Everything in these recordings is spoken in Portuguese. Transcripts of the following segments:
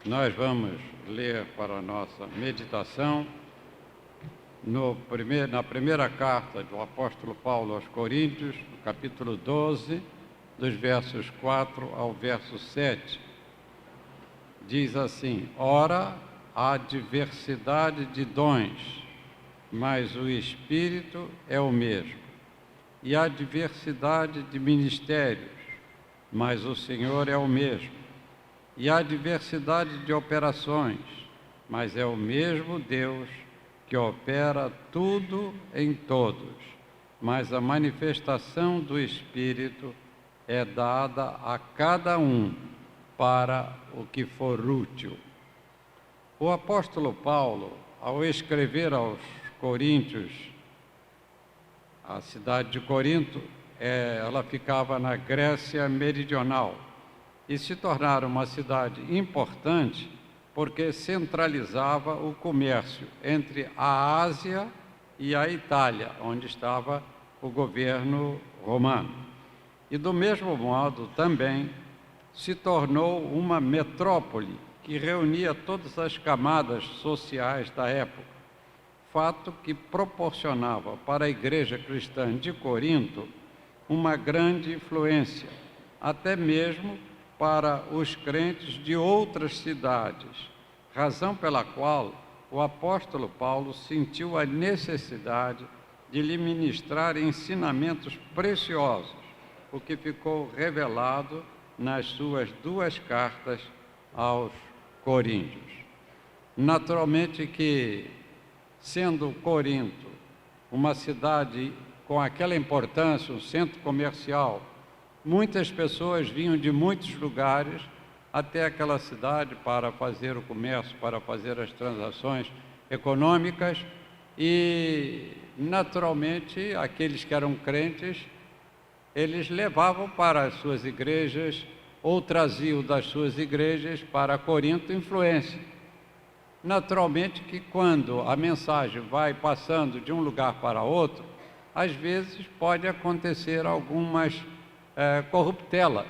Nós vamos ler para a nossa meditação na primeira carta do apóstolo Paulo aos Coríntios, no capítulo 12, dos versos 4 ao verso 7. Diz assim: Ora, há diversidade de dons, mas o Espírito é o mesmo. E há diversidade de ministérios, mas o Senhor é o mesmo. E há diversidade de operações, mas é o mesmo Deus que opera tudo em todos. Mas a manifestação do Espírito é dada a cada um para o que for útil. O apóstolo Paulo, ao escrever aos Coríntios, a cidade de Corinto, ela ficava na Grécia Meridional, e se tornara uma cidade importante porque centralizava o comércio entre a Ásia e a Itália, onde estava o governo romano. E do mesmo modo também se tornou uma metrópole que reunia todas as camadas sociais da época, fato que proporcionava para a igreja cristã de Corinto uma grande influência, até mesmo para os crentes de outras cidades, razão pela qual o apóstolo Paulo sentiu a necessidade de lhe ministrar ensinamentos preciosos, o que ficou revelado nas suas duas cartas aos Coríntios. Naturalmente que, sendo Corinto uma cidade com aquela importância, um centro comercial, muitas pessoas vinham de muitos lugares até aquela cidade para fazer o comércio, para fazer as transações econômicas e, naturalmente, aqueles que eram crentes, eles levavam para as suas igrejas ou traziam das suas igrejas para Corinto influência. Naturalmente que quando a mensagem vai passando de um lugar para outro, às vezes pode acontecer algumas corruptelas,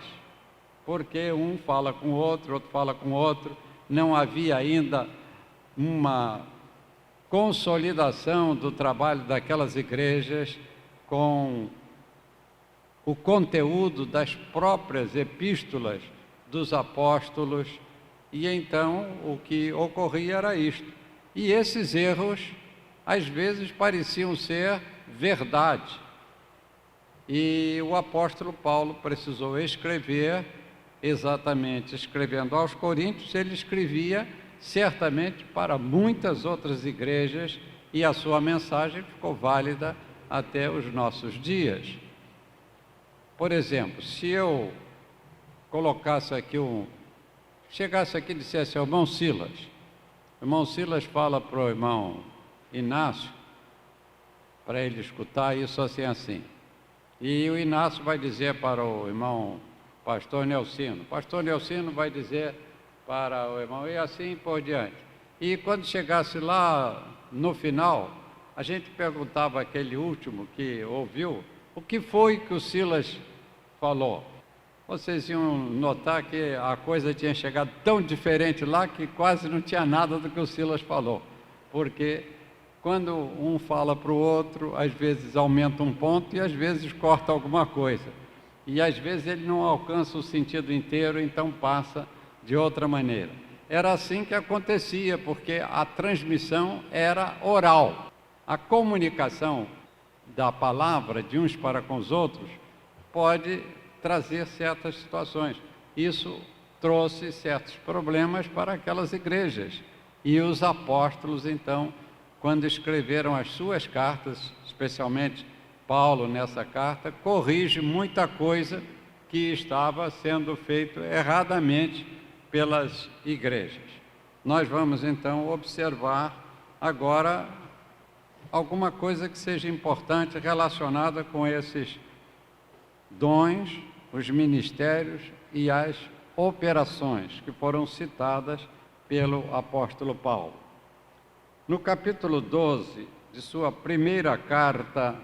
porque um fala com o outro, outro fala com o outro, não havia ainda uma consolidação do trabalho daquelas igrejas com o conteúdo das próprias epístolas dos apóstolos, e então o que ocorria era isto. E esses erros, às vezes, pareciam ser verdade. E o apóstolo Paulo precisou escrever, exatamente escrevendo aos Coríntios, ele escrevia certamente para muitas outras igrejas e a sua mensagem ficou válida até os nossos dias. Por exemplo, se eu colocasse aqui chegasse aqui e dissesse ao irmão Silas fala para o irmão Inácio, para ele escutar isso assim. E o Inácio vai dizer para o irmão pastor Nelcino vai dizer para o irmão, e assim por diante. E quando chegasse lá no final, a gente perguntava àquele último que ouviu, o que foi que o Silas falou? Vocês iam notar que a coisa tinha chegado tão diferente lá que quase não tinha nada do que o Silas falou, porque quando um fala para o outro, às vezes aumenta um ponto e às vezes corta alguma coisa. E às vezes ele não alcança o sentido inteiro, então passa de outra maneira. Era assim que acontecia, porque a transmissão era oral. A comunicação da palavra de uns para com os outros pode trazer certas situações. Isso trouxe certos problemas para aquelas igrejas. E os apóstolos, então, quando escreveram as suas cartas, especialmente Paulo nessa carta, corrige muita coisa que estava sendo feito erradamente pelas igrejas. Nós vamos então observar agora alguma coisa que seja importante relacionada com esses dons, os ministérios e as operações que foram citadas pelo apóstolo Paulo. No capítulo 12 de sua primeira carta,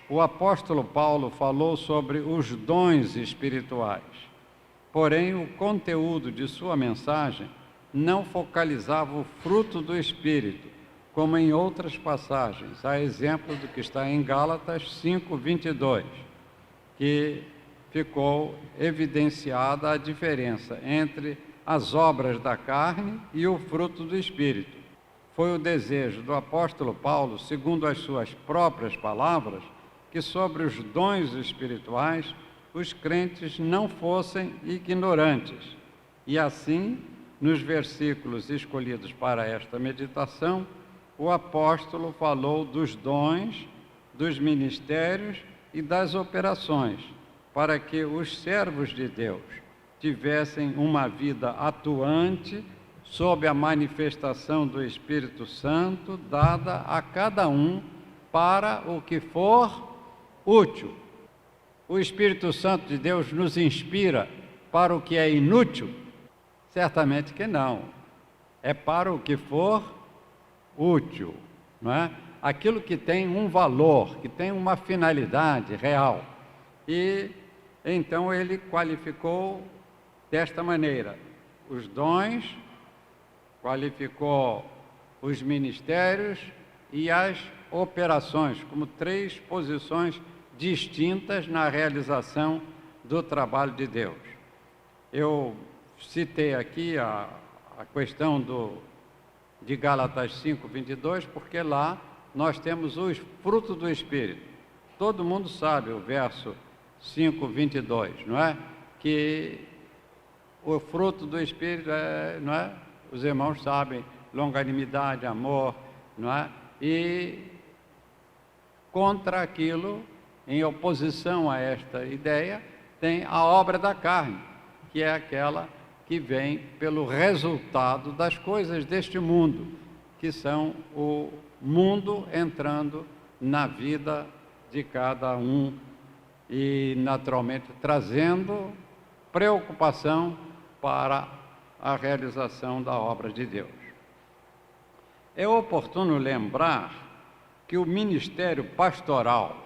o apóstolo Paulo falou sobre os dons espirituais. Porém, o conteúdo de sua mensagem não focalizava o fruto do Espírito, como em outras passagens, a exemplo do que está em Gálatas 5:22, que ficou evidenciada a diferença entre as obras da carne e o fruto do Espírito. Foi o desejo do apóstolo Paulo, segundo as suas próprias palavras, que sobre os dons espirituais os crentes não fossem ignorantes. E assim, nos versículos escolhidos para esta meditação, o apóstolo falou dos dons, dos ministérios e das operações, para que os servos de Deus tivessem uma vida atuante sob a manifestação do Espírito Santo, dada a cada um para o que for útil. O Espírito Santo de Deus nos inspira para o que é inútil? Certamente que não. É para o que for útil, não é? Aquilo que tem um valor, que tem uma finalidade real. E então ele qualificou desta maneira os dons, qualificou os ministérios e as operações como três posições distintas na realização do trabalho de Deus. Eu citei aqui a questão de Gálatas 5:22, porque lá nós temos os frutos do Espírito. Todo mundo sabe o verso 5:22, não é? Que o fruto do Espírito é, não é? Os irmãos sabem, longanimidade, amor, não é? E contra aquilo, em oposição a esta ideia, tem a obra da carne, que é aquela que vem pelo resultado das coisas deste mundo, que são o mundo entrando na vida de cada um e, naturalmente, trazendo preocupação para a realização da obra de Deus. É oportuno lembrar que o ministério pastoral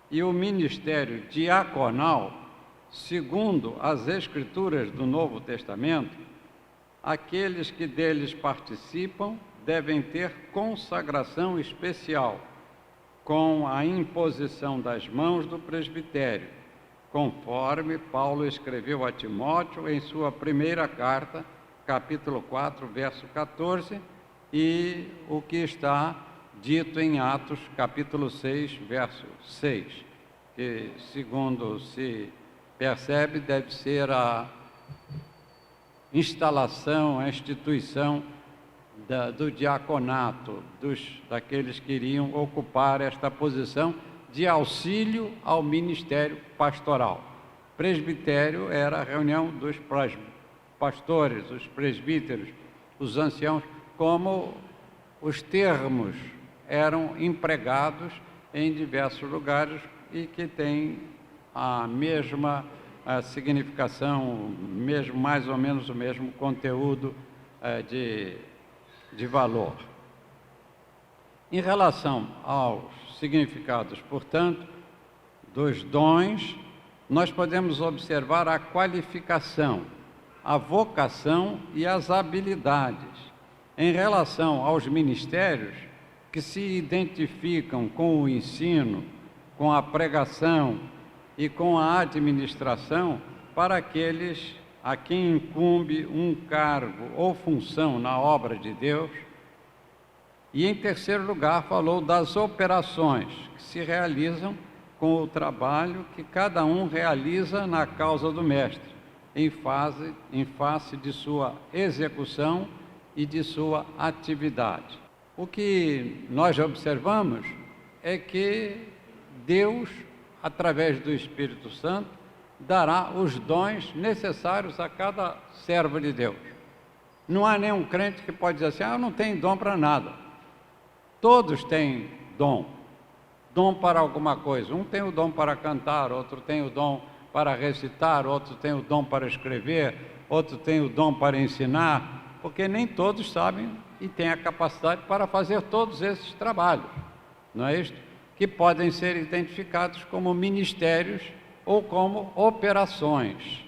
e o ministério diaconal, segundo as Escrituras do Novo Testamento, aqueles que deles participam devem ter consagração especial, com a imposição das mãos do presbitério, conforme Paulo escreveu a Timóteo em sua primeira carta, capítulo 4, verso 14, e o que está dito em Atos, capítulo 6, verso 6, que, segundo se percebe, deve ser a instalação, a instituição do diaconato, daqueles que iriam ocupar esta posição de auxílio ao ministério pastoral. Presbitério era a reunião dos pastores, os presbíteros, os anciãos, como os termos eram empregados em diversos lugares e que têm a mesma significação, mesmo, mais ou menos o mesmo conteúdo de valor. Em relação aos significados, portanto, dos dons, nós podemos observar a qualificação, a vocação e as habilidades. Em relação aos ministérios, que se identificam com o ensino, com a pregação e com a administração, para aqueles a quem incumbe um cargo ou função na obra de Deus. E, em terceiro lugar, falou das operações que se realizam com o trabalho que cada um realiza na causa do Mestre, em face de sua execução e de sua atividade. O que nós observamos é que Deus, através do Espírito Santo, dará os dons necessários a cada servo de Deus. Não há nenhum crente que pode dizer assim, eu não tenho dom para nada. Todos têm dom para alguma coisa. Um tem o dom para cantar, outro tem o dom para recitar, outro tem o dom para escrever, outro tem o dom para ensinar, porque nem todos sabem e têm a capacidade para fazer todos esses trabalhos, não é isto? Que podem ser identificados como ministérios ou como operações.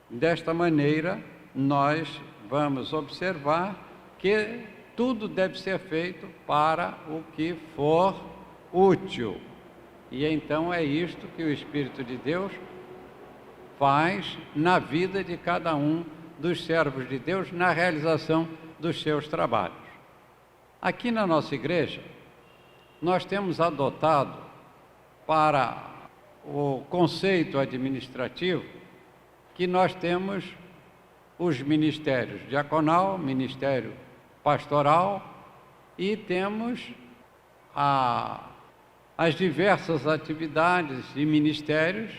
Desta maneira, nós vamos observar que tudo deve ser feito para o que for útil. E então é isto que o Espírito de Deus faz na vida de cada um dos servos de Deus, na realização dos seus trabalhos. Aqui na nossa igreja, nós temos adotado para o conceito administrativo que nós temos os ministérios diaconal, ministério pastoral e temos as diversas atividades e ministérios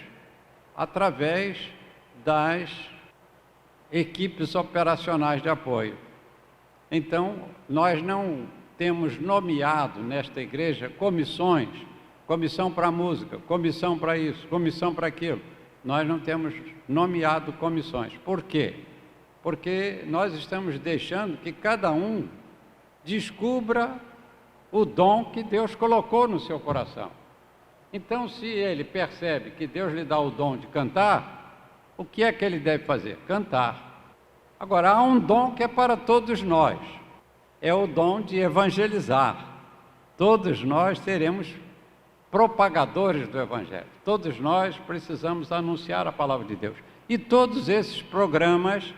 através das equipes operacionais de apoio. Então, nós não temos nomeado nesta igreja comissões, comissão para música, comissão para isso, comissão para aquilo. Nós não temos nomeado comissões. Por quê? Porque nós estamos deixando que cada um descubra o dom que Deus colocou no seu coração. Então, se ele percebe que Deus lhe dá o dom de cantar, o que é que ele deve fazer? Cantar. Agora, há um dom que é para todos nós, é o dom de evangelizar. Todos nós seremos propagadores do Evangelho. Todos nós precisamos anunciar a palavra de Deus. E todos esses programas,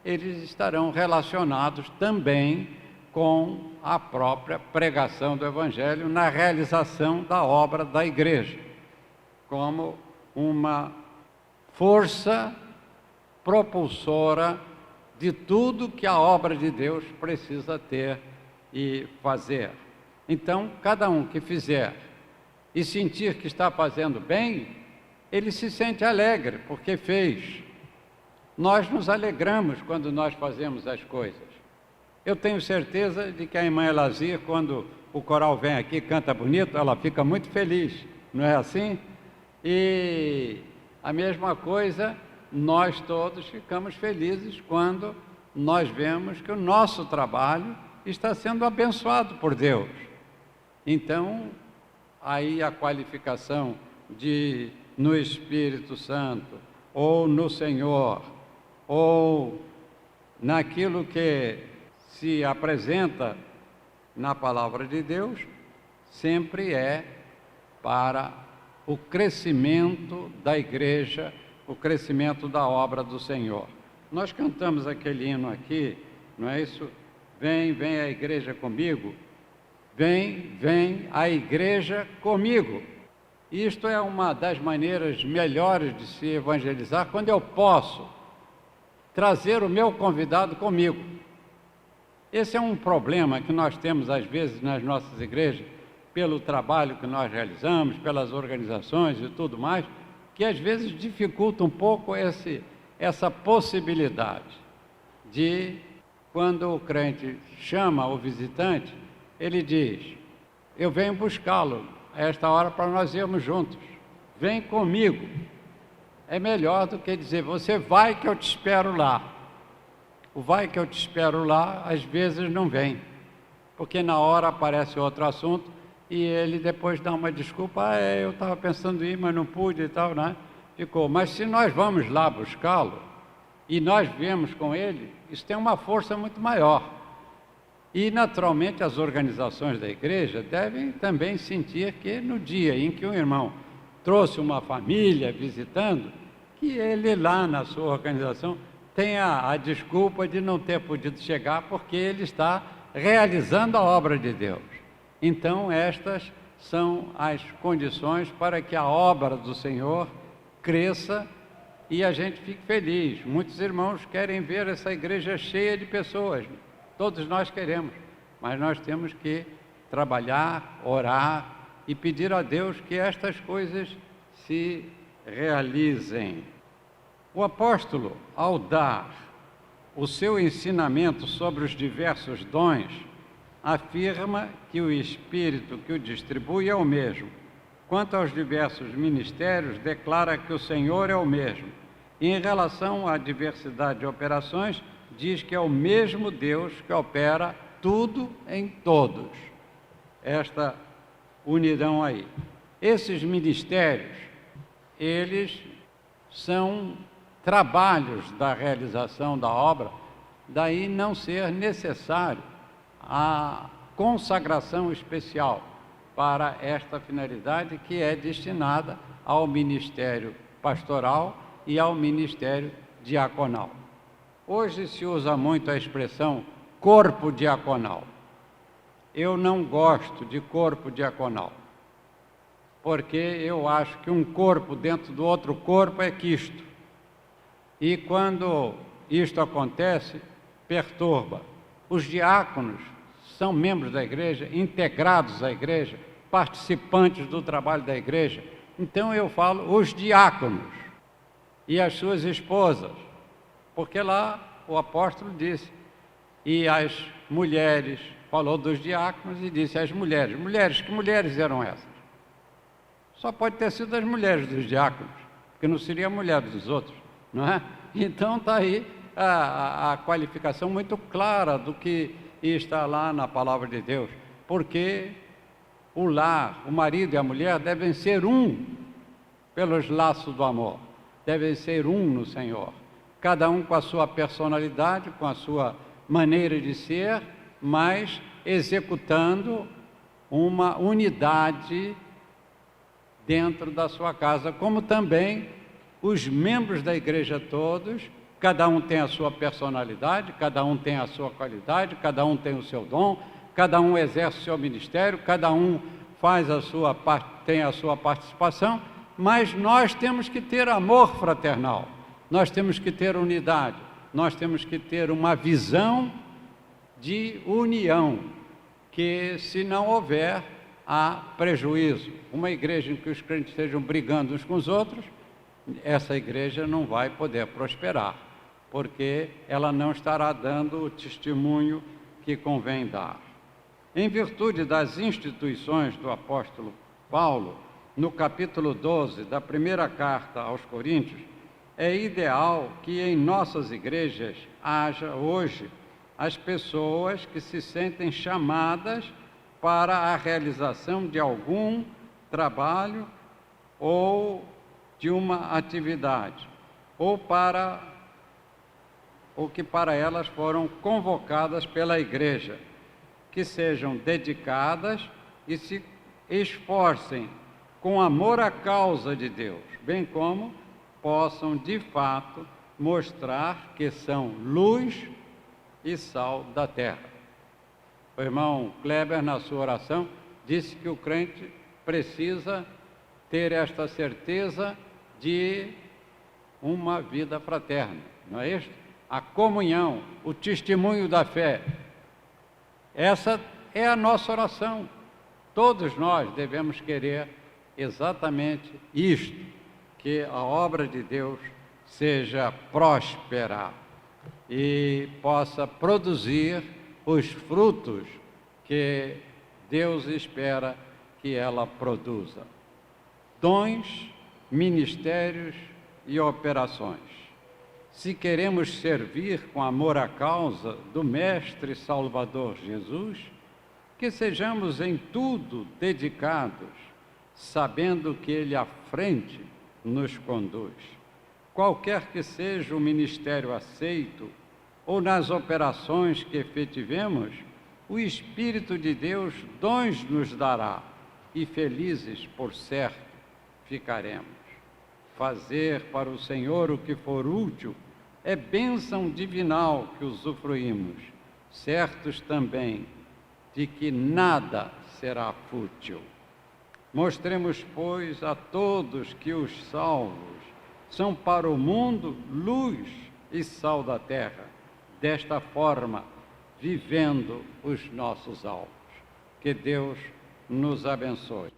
eles estarão relacionados também com a própria pregação do Evangelho na realização da obra da igreja, como uma força propulsora de tudo que a obra de Deus precisa ter e fazer. Então, cada um que fizer e sentir que está fazendo bem, ele se sente alegre, porque fez. Nós nos alegramos quando nós fazemos as coisas. Eu tenho certeza de que a irmã Elazir, quando o coral vem aqui e canta bonito, ela fica muito feliz, não é assim? E a mesma coisa, nós todos ficamos felizes quando nós vemos que o nosso trabalho está sendo abençoado por Deus. Então, aí a qualificação de no Espírito Santo, ou no Senhor, ou naquilo que se apresenta na palavra de Deus, sempre é para o crescimento da igreja, o crescimento da obra do Senhor. Nós cantamos aquele hino aqui, não é isso? Vem, vem a igreja comigo. Vem, vem a igreja comigo. Isto é uma das maneiras melhores de se evangelizar, quando eu posso trazer o meu convidado comigo. Esse é um problema que nós temos às vezes nas nossas igrejas, pelo trabalho que nós realizamos, pelas organizações e tudo mais, que às vezes dificulta um pouco essa possibilidade de, quando o crente chama o visitante, ele diz: eu venho buscá-lo a esta hora para nós irmos juntos, vem comigo. É melhor do que dizer, você vai que eu te espero lá. O vai que eu te espero lá, às vezes não vem, porque na hora aparece outro assunto e ele depois dá uma desculpa, eu estava pensando em ir, mas não pude e tal, né? Ficou. Mas se nós vamos lá buscá-lo e nós viemos com ele, isso tem uma força muito maior. E, naturalmente, as organizações da igreja devem também sentir que no dia em que um irmão trouxe uma família visitando, que ele lá na sua organização tenha a desculpa de não ter podido chegar porque ele está realizando a obra de Deus. Então, estas são as condições para que a obra do Senhor cresça e a gente fique feliz. Muitos irmãos querem ver essa igreja cheia de pessoas. Todos nós queremos, mas nós temos que trabalhar, orar e pedir a Deus que estas coisas se realizem. O apóstolo, ao dar o seu ensinamento sobre os diversos dons, afirma que o Espírito que o distribui é o mesmo. Quanto aos diversos ministérios, declara que o Senhor é o mesmo. E em relação à diversidade de operações, diz que é o mesmo Deus que opera tudo em todos. Esta unidão aí. Esses ministérios, eles são trabalhos da realização da obra daí não ser necessário a consagração especial para esta finalidade, que é destinada ao ministério pastoral e ao ministério diaconal. Hoje se usa muito a expressão corpo diaconal. Eu não gosto de corpo diaconal, porque eu acho que um corpo dentro do outro corpo é quisto. E quando isto acontece, perturba. Os diáconos são membros da igreja, integrados à igreja, participantes do trabalho da igreja. Então eu falo os diáconos e as suas esposas, porque lá o apóstolo disse, e as mulheres, falou dos diáconos e disse às mulheres. Mulheres, que mulheres eram essas? Só pode ter sido as mulheres dos diáconos, porque não seria a mulher dos outros, não é? Então está aí a qualificação muito clara do que está lá na palavra de Deus, porque o lar, o marido e a mulher devem ser um pelos laços do amor, devem ser um no Senhor, cada um com a sua personalidade, com a sua maneira de ser, mas executando uma unidade dentro da sua casa, como também os membros da igreja todos, cada um tem a sua personalidade, cada um tem a sua qualidade, cada um tem o seu dom, cada um exerce o seu ministério, cada um tem a sua participação, mas nós temos que ter amor fraternal, nós temos que ter unidade, nós temos que ter uma visão de união, que se não houver, há prejuízo. Uma igreja em que os crentes estejam brigando uns com os outros, essa igreja não vai poder prosperar, porque ela não estará dando o testemunho que convém dar. Em virtude das instituições do apóstolo Paulo, no capítulo 12 da primeira carta aos Coríntios, é ideal que em nossas igrejas haja hoje as pessoas que se sentem chamadas para a realização de algum trabalho ou de uma atividade, ou que para elas foram convocadas pela igreja, que sejam dedicadas e se esforcem com amor à causa de Deus, bem como possam de fato mostrar que são luz e sal da terra. O irmão Kleber, na sua oração, disse que o crente precisa ter esta certeza de uma vida fraterna, não é isso? A comunhão, o testemunho da fé. Essa é a nossa oração. Todos nós devemos querer exatamente isto, que a obra de Deus seja próspera e possa produzir os frutos que Deus espera que ela produza. Dons, ministérios e operações. Se queremos servir com amor à causa do Mestre Salvador Jesus, que sejamos em tudo dedicados, sabendo que Ele à frente nos conduz. Qualquer que seja o ministério aceito, ou nas operações que efetivemos, o Espírito de Deus dons nos dará, e felizes, por certo, ficaremos. Fazer para o Senhor o que for útil é bênção divinal que usufruímos, certos também de que nada será fútil. Mostremos, pois, a todos que os salvos são para o mundo luz e sal da terra, desta forma, vivendo os nossos alvos. Que Deus nos abençoe.